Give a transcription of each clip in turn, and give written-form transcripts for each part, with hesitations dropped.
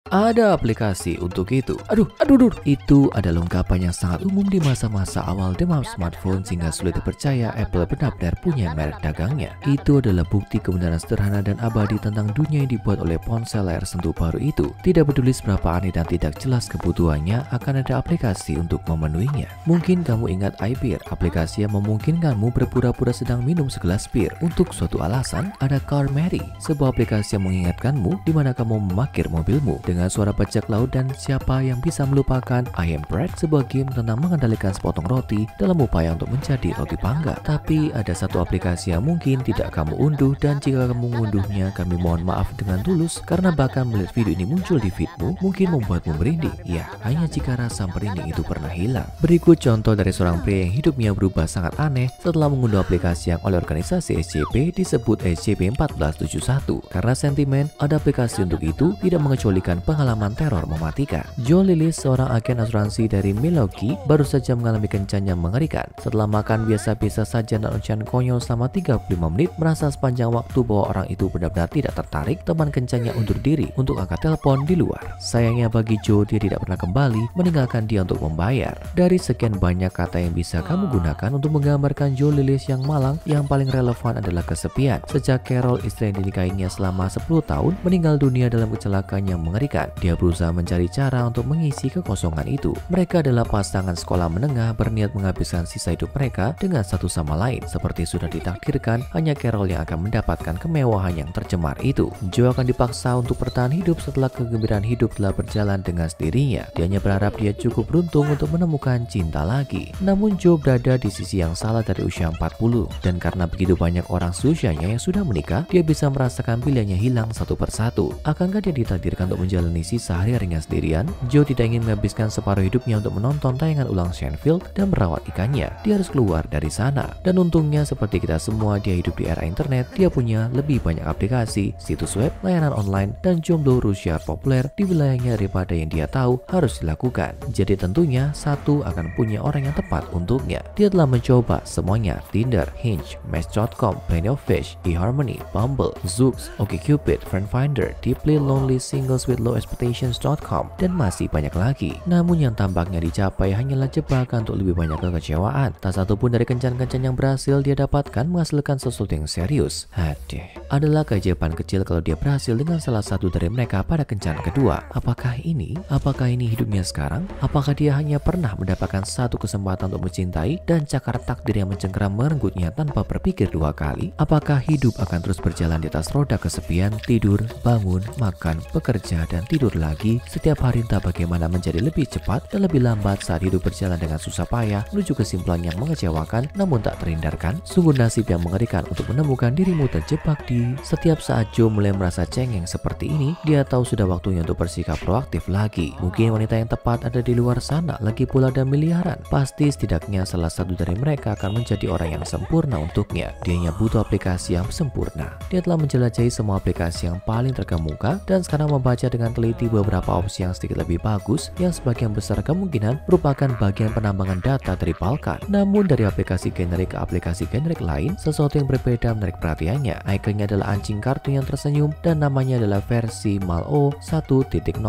Ada aplikasi untuk itu. Aduh. Itu adalah ungkapan yang sangat umum di masa-masa awal demam smartphone sehingga sulit dipercaya Apple benar-benar punya merek dagangnya. Itu adalah bukti kebenaran sederhana dan abadi tentang dunia yang dibuat oleh ponsel layar sentuh baru itu. Tidak peduli seberapa aneh dan tidak jelas kebutuhannya, akan ada aplikasi untuk memenuhinya. Mungkin kamu ingat iPeer, aplikasi yang memungkinkanmu berpura-pura sedang minum segelas bir. Untuk suatu alasan, ada CarMary, sebuah aplikasi yang mengingatkanmu di mana kamu memakir mobilmu dengan suara bajak laut dan siapa yang bisa melupakan I Am Bread, sebuah game tentang mengendalikan sepotong roti dalam upaya untuk menjadi roti panggang. Tapi ada satu aplikasi yang mungkin tidak kamu unduh, dan jika kamu mengunduhnya, kami mohon maaf dengan tulus karena bahkan melihat video ini muncul di feedmu mungkin membuatmu merinding. Ya, hanya jika rasa merinding itu pernah hilang. Berikut contoh dari seorang pria yang hidupnya berubah sangat aneh setelah mengunduh aplikasi yang oleh organisasi SCP disebut SCP-1471. Karena sentimen, ada aplikasi untuk itu tidak mengecualikan pengalaman teror mematikan. Joe Lillis, seorang agen asuransi dari Milwaukee, baru saja mengalami kencan yang mengerikan. Setelah makan biasa-biasa saja dan ocehan konyol selama 35 menit, merasa sepanjang waktu bahwa orang itu benar-benar tidak tertarik, teman kencannya undur diri untuk angkat telepon di luar. Sayangnya bagi Joe, dia tidak pernah kembali, meninggalkan dia untuk membayar. Dari sekian banyak kata yang bisa kamu gunakan untuk menggambarkan Joe Lillis yang malang, yang paling relevan adalah kesepian. Sejak Carol, istri yang dinikahinya selama 10 tahun, meninggal dunia dalam kecelakaan yang mengerikan, dia berusaha mencari cara untuk mengisi kekosongan itu. Mereka adalah pasangan sekolah menengah berniat menghabiskan sisa hidup mereka dengan satu sama lain. Seperti sudah ditakdirkan, hanya Carol yang akan mendapatkan kemewahan yang tercemar itu. Joe akan dipaksa untuk bertahan hidup setelah kegembiraan hidup telah berjalan dengan sendirinya. Dia hanya berharap dia cukup beruntung untuk menemukan cinta lagi. Namun Joe berada di sisi yang salah dari usia 40, dan karena begitu banyak orang seusianya yang sudah menikah, dia bisa merasakan pilihannya hilang satu persatu. Akankah dia ditakdirkan untuk menjalani sisa hari-harinya sendirian? Joe tidak ingin menghabiskan separuh hidupnya untuk menonton tayangan ulang Seinfeld dan merawat ikannya. Dia harus keluar dari sana. Dan untungnya seperti kita semua, dia hidup di era internet. Dia punya lebih banyak aplikasi, situs web, layanan online, dan jomblo Rusia populer di wilayahnya daripada yang dia tahu harus dilakukan. Jadi tentunya satu akan punya orang yang tepat untuknya. Dia telah mencoba semuanya: Tinder, Hinge, Match.com, Plenty of Fish, eHarmony, Bumble, Zoox, OkCupid, FriendFinder, Deeply Lonely Singles with Low Expectations.com, dan masih banyak lagi. Namun yang tampaknya dicapai hanyalah jebakan untuk lebih banyak kekecewaan. Tak satupun dari kencan-kencan yang berhasil dia dapatkan menghasilkan sesuatu yang serius. Adalah keajaiban kecil kalau dia berhasil dengan salah satu dari mereka pada kencan kedua. Apakah ini hidupnya sekarang? Apakah dia hanya pernah mendapatkan satu kesempatan untuk mencintai dan cakar takdir yang mencengkeram merenggutnya tanpa berpikir dua kali? Apakah hidup akan terus berjalan di atas roda kesepian, tidur, bangun, makan, bekerja, dan tidur lagi setiap hari, entah bagaimana menjadi lebih cepat dan lebih lambat saat hidup berjalan dengan susah payah menuju kesimpulan yang mengecewakan namun tak terhindarkan? Sungguh nasib yang mengerikan untuk menemukan dirimu terjebak di. Setiap saat Joe mulai merasa cengeng seperti ini, dia tahu sudah waktunya untuk bersikap proaktif lagi. Mungkin wanita yang tepat ada di luar sana, lagi pula ada miliaran. Pasti setidaknya salah satu dari mereka akan menjadi orang yang sempurna untuknya. Dia hanya butuh aplikasi yang sempurna. Dia telah menjelajahi semua aplikasi yang paling terkemuka dan sekarang membaca dengan teliti beberapa opsi yang sedikit lebih bagus yang sebagian besar kemungkinan merupakan bagian penambangan data dari Balkan. Namun dari aplikasi generik ke aplikasi generik lain, sesuatu yang berbeda menarik perhatiannya. Ikonnya adalah anjing kartun yang tersenyum dan namanya adalah versi Malo 1.0.0.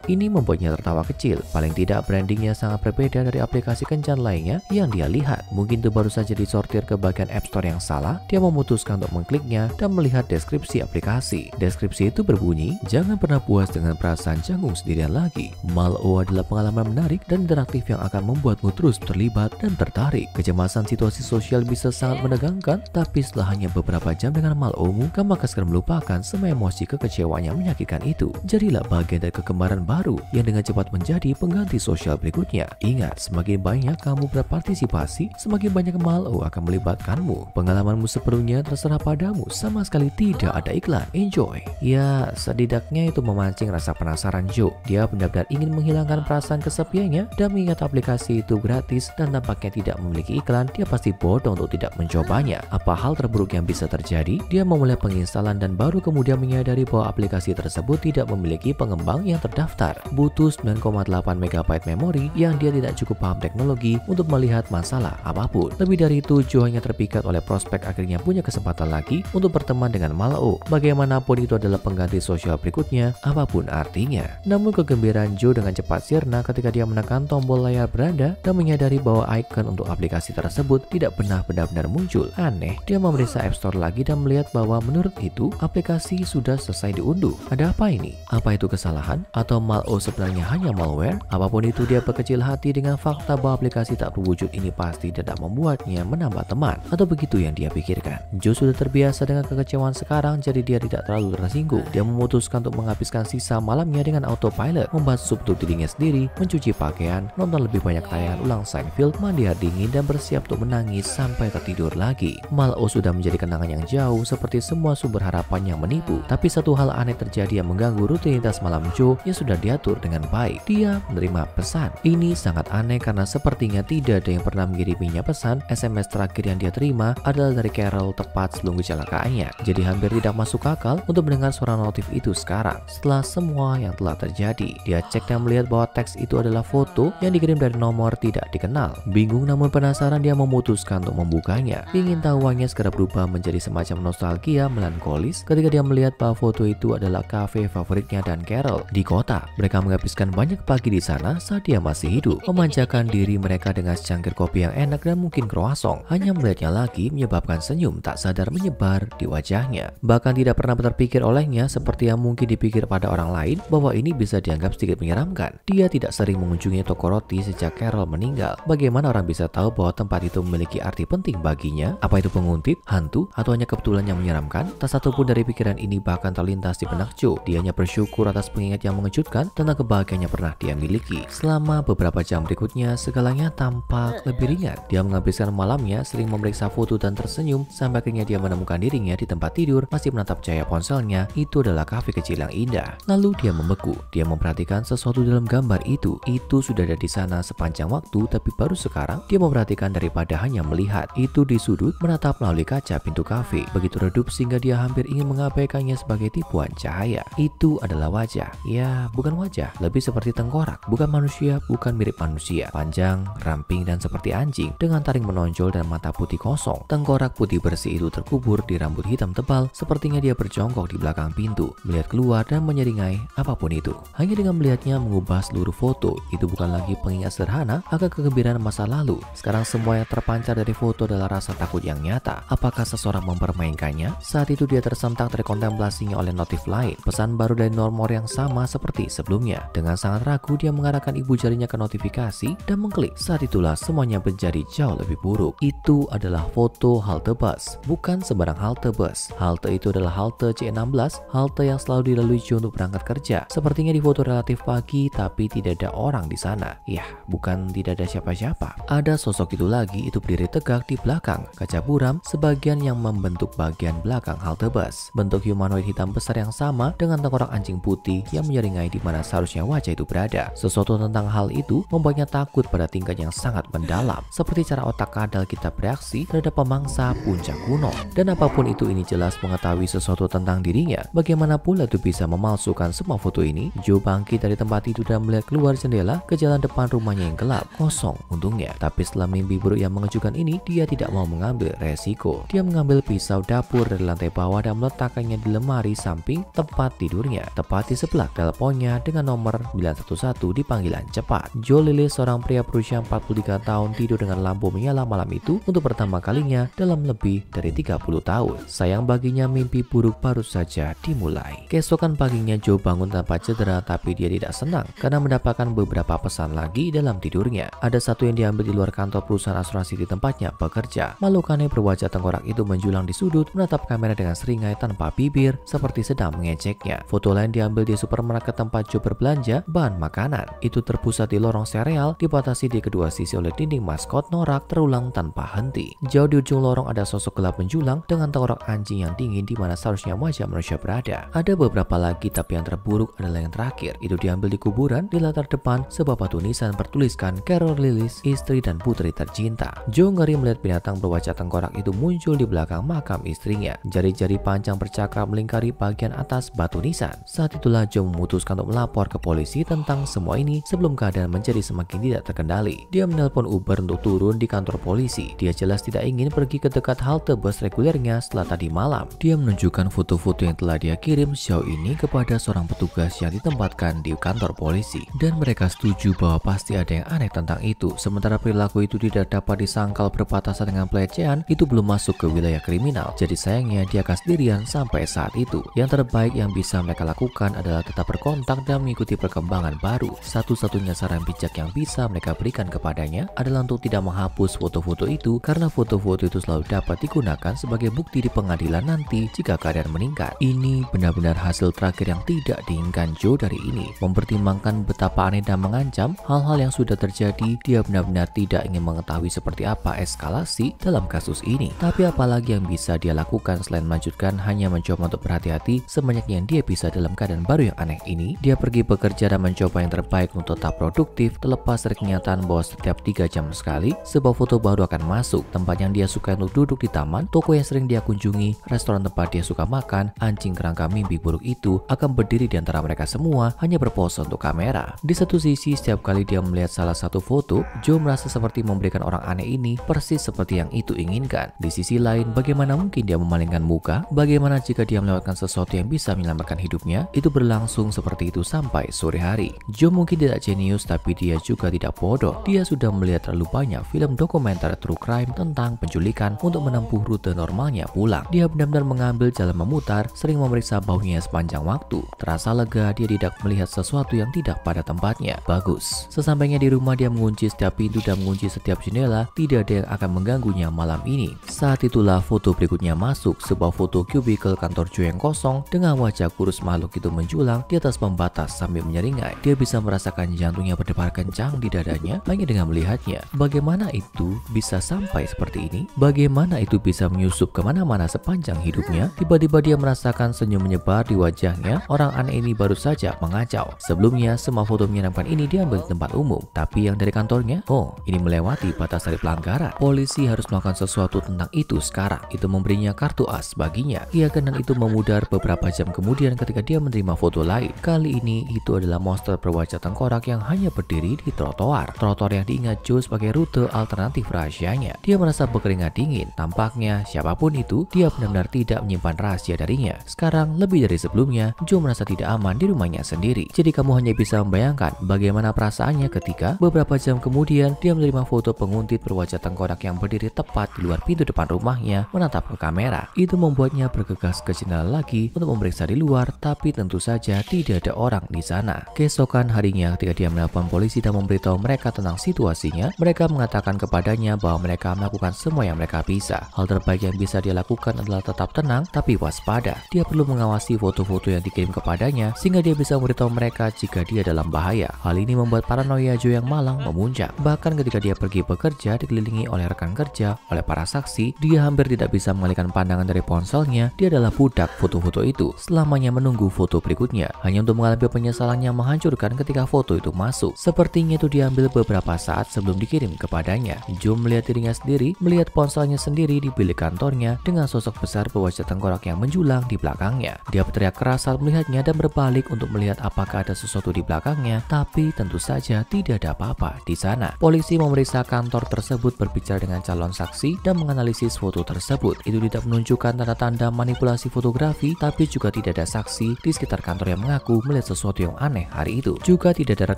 Ini membuatnya tertawa kecil. Paling tidak brandingnya sangat berbeda dari aplikasi kencan lainnya yang dia lihat. Mungkin itu baru saja disortir ke bagian App Store yang salah. Dia memutuskan untuk mengkliknya dan melihat deskripsi aplikasi. Deskripsi itu berbunyi, "Jangan pernah puas dengan perasaan canggung sendirian lagi. Malo adalah pengalaman menarik dan interaktif yang akan membuatmu terus terlibat dan tertarik. Kecemasan situasi sosial bisa sangat menegangkan, tapi setelah hanya beberapa jam dengan Malo-mu, kamu akan segera melupakan semua emosi kekecewaan yang menyakitkan itu. Jadilah bagian dari kegemaran baru yang dengan cepat menjadi pengganti sosial berikutnya. Ingat, semakin banyak kamu berpartisipasi, semakin banyak Malo akan melibatkanmu. Pengalamanmu sepenuhnya terserah padamu, sama sekali tidak ada iklan. Enjoy." Ya, setidaknya itu memancing rasa penasaran Joe. Dia benar-benar ingin menghilangkan perasaan kesepiannya dan mengingat aplikasi itu gratis dan tampaknya tidak memiliki iklan. Dia pasti bodoh untuk tidak mencobanya. Apa hal terburuk yang bisa terjadi? Dia memulai penginstalan dan baru kemudian menyadari bahwa aplikasi tersebut tidak memiliki pengembang yang terdaftar. Butuh 9,8 MB memori yang dia tidak cukup paham teknologi untuk melihat masalah apapun. Lebih dari itu, Joe hanya terpikat oleh prospek akhirnya punya kesempatan lagi untuk berteman dengan Malo. Bagaimanapun itu adalah pengganti sosial berikutnya, apapun artinya. Namun kegembiraan Joe dengan cepat sirna ketika dia menekan tombol layar beranda dan menyadari bahwa icon untuk aplikasi tersebut tidak pernah benar-benar muncul. Aneh, dia memeriksa App Store lagi dan melihat bahwa menurut itu aplikasi sudah selesai diunduh. Ada apa ini? Apa itu kesalahan? Atau malware sebenarnya hanya malware? Apapun itu, dia berkecil hati dengan fakta bahwa aplikasi tak berwujud ini pasti tidak membuatnya menambah teman, atau begitu yang dia pikirkan. Joe sudah terbiasa dengan kekecewaan sekarang, jadi dia tidak terlalu tersinggung. Dia memutuskan untuk menghabiskan sisa malamnya dengan autopilot, membasuh dirinya sendiri, mencuci pakaian, nonton lebih banyak tayangan ulang Seinfeld, mandi air dingin, dan bersiap untuk menangis sampai tertidur lagi. Mal'o sudah menjadi kenangan yang jauh, seperti semua sumber harapan yang menipu. Tapi satu hal aneh terjadi yang mengganggu rutinitas malam Joe yang sudah diatur dengan baik. Dia menerima pesan. Ini sangat aneh karena sepertinya tidak ada yang pernah mengiriminya pesan. SMS terakhir yang dia terima adalah dari Carol tepat sebelum kecelakaannya. Jadi hampir tidak masuk akal untuk mendengar suara notif itu sekarang. Setelah semua yang telah terjadi, dia cek dan melihat bahwa teks itu adalah foto yang dikirim dari nomor tidak dikenal. Bingung namun penasaran, dia memutuskan untuk membukanya. Ingin tahuannya segera berubah menjadi semacam nostalgia melankolis ketika dia melihat bahwa foto itu adalah kafe favoritnya dan Carol di kota. Mereka menghabiskan banyak pagi di sana saat dia masih hidup, memanjakan diri mereka dengan secangkir kopi yang enak dan mungkin croissant. Hanya melihatnya lagi menyebabkan senyum tak sadar menyebar di wajahnya. Bahkan tidak pernah terpikir olehnya, seperti yang mungkin dipikir pada orang lain, bahwa ini bisa dianggap sedikit menyeramkan. Dia tidak sering mengunjungi toko roti sejak Carol meninggal. Bagaimana orang bisa tahu bahwa tempat itu memiliki arti penting baginya? Apa itu penguntit, hantu, atau hanya kebetulan yang menyeramkan? Tak satu pun dari pikiran ini bahkan terlintas di benak Joe. Dia hanya bersyukur atas pengingat yang mengejutkan tentang kebahagiaan yang pernah dia miliki. Selama beberapa jam berikutnya, segalanya tampak lebih ringan. Dia menghabiskan malamnya sering memeriksa foto dan tersenyum sampai akhirnya dia menemukan dirinya di tempat tidur masih menatap cahaya ponselnya. Itu adalah kafe kecil yang indah. Lalu dia membeku. Dia memperhatikan sesuatu dalam gambar itu. Itu sudah ada di sana sepanjang waktu, tapi baru sekarang dia memperhatikan daripada hanya melihat. Itu di sudut menatap melalui kaca pintu kafe. Begitu redup sehingga dia hampir ingin mengabaikannya sebagai tipuan cahaya. Itu adalah wajah. Ya, bukan wajah, lebih seperti tengkorak. Bukan manusia, bukan mirip manusia. Panjang, ramping, dan seperti anjing dengan taring menonjol dan mata putih kosong. Tengkorak putih bersih itu terkubur di rambut hitam tebal. Sepertinya dia berjongkok di belakang pintu, melihat keluar dan menyeringai apapun itu. Hanya dengan melihatnya mengubah seluruh foto. Itu bukan lagi pengingat sederhana akan kegembiraan masa lalu. Sekarang semua yang terpancar dari foto adalah rasa takut yang nyata. Apakah seseorang mempermainkannya? Saat itu dia tersentak dari kontemplasinya oleh notif lain. Pesan baru dari nomor yang sama seperti sebelumnya. Dengan sangat ragu dia mengarahkan ibu jarinya ke notifikasi dan mengklik. Saat itulah semuanya menjadi jauh lebih buruk. Itu adalah foto halte bus. Bukan sembarang halte bus. Halte itu adalah halte C16, halte yang selalu dilalui Joe untuk berangkat kerja. Sepertinya di foto relatif pagi, tapi tidak ada orang di sana. Yah, bukan tidak ada siapa-siapa. Ada sosok itu lagi, itu berdiri tegak di belakang kaca buram, sebagian yang membentuk bagian belakang halte bus. Bentuk humanoid hitam besar yang sama dengan tengkorak anjing putih yang menyeringai di mana seharusnya wajah itu berada. Sesuatu tentang hal itu membuatnya takut pada tingkat yang sangat mendalam, seperti cara otak kadal kita bereaksi terhadap pemangsa puncak kuno. Dan apapun itu, ini jelas mengetahui sesuatu tentang dirinya. Bagaimana pula itu bisa memalsukan semua foto ini? Joe bangkit dari tempat itu dan melihat keluar jendela ke jalan depan rumahnya yang gelap, kosong untungnya. Tapi setelah mimpi buruk yang mengejutkan ini, dia tidak mau mengambil resiko. Dia mengambil pisau dapur dari lantai bawah dan meletakkannya di lemari samping tempat tidurnya, tepat di sebelah teleponnya dengan nomor 911 di panggilan cepat. Joe Lillis, seorang pria berusia 43 tahun, tidur dengan lampu menyala malam itu untuk pertama kalinya dalam lebih dari 30 tahun. Sayang baginya, mimpi buruk baru saja dimulai. Keesokan paginya Joe bangun tanpa cedera, tapi dia tidak senang karena mendapatkan beberapa pesan lagi dalam tidurnya. Ada satu yang diambil di luar kantor perusahaan asuransi di tempatnya bekerja. Makhluk aneh berwajah tengkorak itu menjulang di sudut, menatap kamera dengan seringai tanpa bibir, seperti sedang mengejeknya. Foto lain diambil di supermarket tempat Joe berbelanja bahan makanan. Itu terpusat di lorong sereal, dibatasi di kedua sisi oleh dinding maskot norak terulang tanpa henti. Jauh di ujung lorong ada sosok gelap menjulang dengan tengkorak anjing yang dingin di mana seharusnya wajah manusia berada. Ada beberapa lagi, tapi yang terburuk adalah yang terakhir. Itu diambil di kuburan. Di latar depan sebuah batu nisan bertuliskan Carol Lillis, istri dan putri tercinta. Joe ngeri melihat binatang berwajah tengkorak itu muncul di belakang makam istrinya. Jari-jari panjang bercakap melingkari bagian atas batu nisan. Saat itulah Joe memutuskan untuk melapor ke polisi tentang semua ini sebelum keadaan menjadi semakin tidak terkendali. Dia menelpon Uber untuk turun di kantor polisi. Dia jelas tidak ingin pergi ke dekat halte bus regulernya setelah tadi malam. Dia menunjukkan foto-foto yang telah dia kirim sejauh ini ke kepada seorang petugas yang ditempatkan di kantor polisi. Dan mereka setuju bahwa pasti ada yang aneh tentang itu. Sementara perilaku itu tidak dapat disangkal berbatasan dengan pelecehan, itu belum masuk ke wilayah kriminal. Jadi sayangnya dia akan sendirian sampai saat itu. Yang terbaik yang bisa mereka lakukan adalah tetap berkontak dan mengikuti perkembangan baru. Satu-satunya saran bijak yang bisa mereka berikan kepadanya adalah untuk tidak menghapus foto-foto itu, karena foto-foto itu selalu dapat digunakan sebagai bukti di pengadilan nanti jika keadaan meningkat. Ini benar-benar hasil terakhir yang tidak diinginkan Joe dari ini. Mempertimbangkan betapa aneh dan mengancam hal-hal yang sudah terjadi, dia benar-benar tidak ingin mengetahui seperti apa eskalasi dalam kasus ini. Tapi apalagi yang bisa dia lakukan selain melanjutkan hanya mencoba untuk berhati-hati sebanyak yang dia bisa dalam keadaan baru yang aneh ini. Dia pergi bekerja dan mencoba yang terbaik untuk tetap produktif, terlepas dari kenyataan bahwa setiap 3 jam sekali sebuah foto baru akan masuk. Tempat yang dia suka untuk duduk di taman, toko yang sering dia kunjungi, restoran tempat dia suka makan, anjing kerangka mimpi buruk itu akan berdiri di antara mereka semua hanya berpose untuk kamera. Di satu sisi, setiap kali dia melihat salah satu foto, Joe merasa seperti memberikan orang aneh ini persis seperti yang itu inginkan. Di sisi lain, bagaimana mungkin dia memalingkan muka? Bagaimana jika dia melewatkan sesuatu yang bisa menyelamatkan hidupnya? Itu berlangsung seperti itu sampai sore hari. Joe mungkin tidak jenius, tapi dia juga tidak bodoh. Dia sudah melihat terlalu banyak film dokumenter true crime tentang penculikan untuk menempuh rute normalnya pulang. Dia benar-benar mengambil jalan memutar, sering memeriksa baunya sepanjang waktu. Terasa lega, dia tidak melihat sesuatu yang tidak pada tempatnya. Bagus. Sesampainya di rumah, dia mengunci setiap pintu dan mengunci setiap jendela. Tidak ada yang akan mengganggunya malam ini. Saat itulah foto berikutnya masuk, sebuah foto kubikel kantor Joe yang kosong dengan wajah kurus makhluk itu menjulang di atas pembatas sambil menyeringai. Dia bisa merasakan jantungnya berdebar kencang di dadanya hanya dengan melihatnya. Bagaimana itu bisa sampai seperti ini? Bagaimana itu bisa menyusup kemana-mana sepanjang hidupnya? Tiba-tiba dia merasakan senyum menyebar di wajahnya. Orang aneh ini baru saja mengacau. Sebelumnya, semua foto menyeramkan ini diambil di tempat umum. Tapi yang dari kantornya, oh, ini melewati batas dari pelanggaran. Polisi harus melakukan sesuatu tentang itu sekarang. Itu memberinya kartu as baginya. Keyakinan itu memudar beberapa jam kemudian ketika dia menerima foto lain. Kali ini itu adalah monster berwajah tengkorak yang hanya berdiri di trotoar. Trotoar yang diingat Joe sebagai rute alternatif rahasianya. Dia merasa berkeringat dingin. Tampaknya siapapun itu, dia benar-benar tidak menyimpan rahasia darinya. Sekarang lebih dari sebelumnya, Joe merasa tidak aman di rumahnya sendiri. Jadi kamu hanya bisa membayangkan bagaimana perasaannya ketika beberapa jam kemudian dia menerima foto penguntit berwajah tengkorak yang berdiri tepat di luar pintu depan rumahnya menatap ke kamera. Itu membuatnya bergegas ke jendela lagi untuk memeriksa di luar, tapi tentu saja tidak ada orang di sana. Keesokan harinya ketika dia menelpon polisi dan memberitahu mereka tentang situasinya, mereka mengatakan kepadanya bahwa mereka melakukan semua yang mereka bisa. Hal terbaik yang bisa dia lakukan adalah tetap tenang tapi waspada. Dia perlu mengawasi foto-foto yang dikirim kepadanya sehingga dia bisa memberitahu mereka jika dia dalam bahaya. Hal ini membuat paranoia Joe yang malang memuncak. Bahkan ketika dia pergi bekerja dikelilingi oleh rekan kerja, oleh para saksi, dia hampir tidak bisa mengalihkan pandangan dari ponselnya. Dia adalah budak foto-foto itu, selamanya menunggu foto berikutnya, hanya untuk mengalami penyesalan yang menghancurkan ketika foto itu masuk. Sepertinya itu diambil beberapa saat sebelum dikirim kepadanya. Joe melihat dirinya sendiri, melihat ponselnya sendiri di bilik kantornya dengan sosok besar berwajah tengkorak yang menjulang di belakangnya. Dia berteriak keras saat melihatnya dan berbalik untuk melihat apakah ada sesuatu di belakangnya, tapi tentu saja tidak ada apa-apa di sana. Polisi memeriksa kantor tersebut, berbicara dengan calon saksi dan menganalisis foto tersebut. Itu tidak menunjukkan tanda-tanda manipulasi fotografi, tapi juga tidak ada saksi di sekitar kantor yang mengaku melihat sesuatu yang aneh hari itu. Juga tidak ada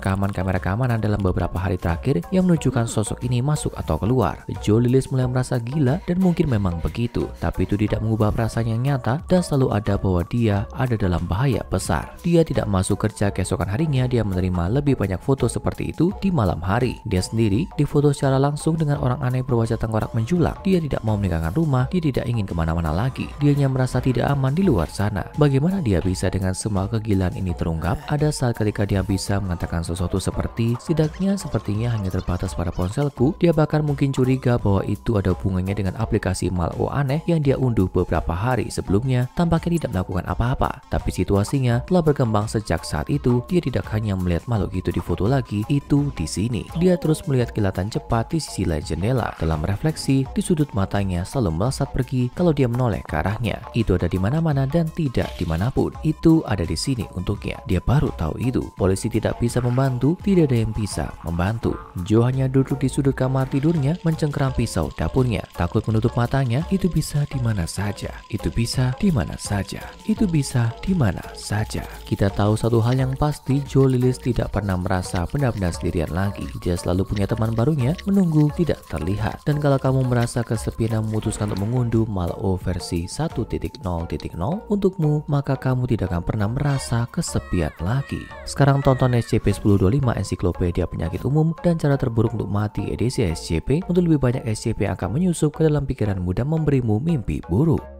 rekaman kamera keamanan dalam beberapa hari terakhir yang menunjukkan sosok ini masuk atau keluar. Joe Lillis mulai merasa gila dan mungkin memang begitu, tapi itu tidak mengubah perasaan yang nyata dan selalu ada bahwa dia ada dalam bahaya besar. Dia tidak masuk kerja. Keesokan harinya dia menerima lebih banyak foto seperti itu di malam hari. Dia sendiri difoto secara langsung dengan orang aneh berwajah tengkorak menjulang. Dia tidak mau meninggalkan rumah, dia tidak ingin kemana-mana lagi. Dia hanya merasa tidak aman di luar sana. Bagaimana dia bisa dengan semua kegilaan ini terungkap? Ada saat ketika dia bisa mengatakan sesuatu seperti, setidaknya sepertinya hanya terbatas pada ponselku. Dia bahkan mungkin curiga bahwa itu ada hubungannya dengan aplikasi malware aneh yang dia unduh beberapa hari sebelumnya. Tampaknya tidak melakukan apa-apa, tapi situasinya telah berkembang sejak saat itu. Dia tidak hanya melihat makhluk itu di foto lagi, itu di sini. Dia terus melihat kilatan cepat di sisi lain jendela. Dalam refleksi, di sudut matanya selalu melesat pergi kalau dia menoleh ke arahnya. Itu ada di mana-mana dan tidak dimanapun. Itu ada di sini untuknya. Dia baru tahu itu. Polisi tidak bisa membantu, tidak ada yang bisa membantu. Joe hanya duduk di sudut kamar tidurnya, mencengkeram pisau dapurnya. Takut menutup matanya, itu bisa di mana saja. Itu bisa di mana saja. Itu bisa di mana mana saja. Kita tahu satu hal yang pasti, Joe Lillis tidak pernah merasa benar-benar sendirian lagi. Dia selalu punya teman barunya menunggu tidak terlihat. Dan kalau kamu merasa kesepian dan memutuskan untuk mengunduh Malao versi 1.0.0 untukmu, maka kamu tidak akan pernah merasa kesepian lagi. Sekarang tonton SCP-1025 Ensiklopedia Penyakit Umum dan Cara Terburuk untuk Mati edisi SCP untuk lebih banyak SCP yang akan menyusup ke dalam pikiranmu dan memberimu mimpi buruk.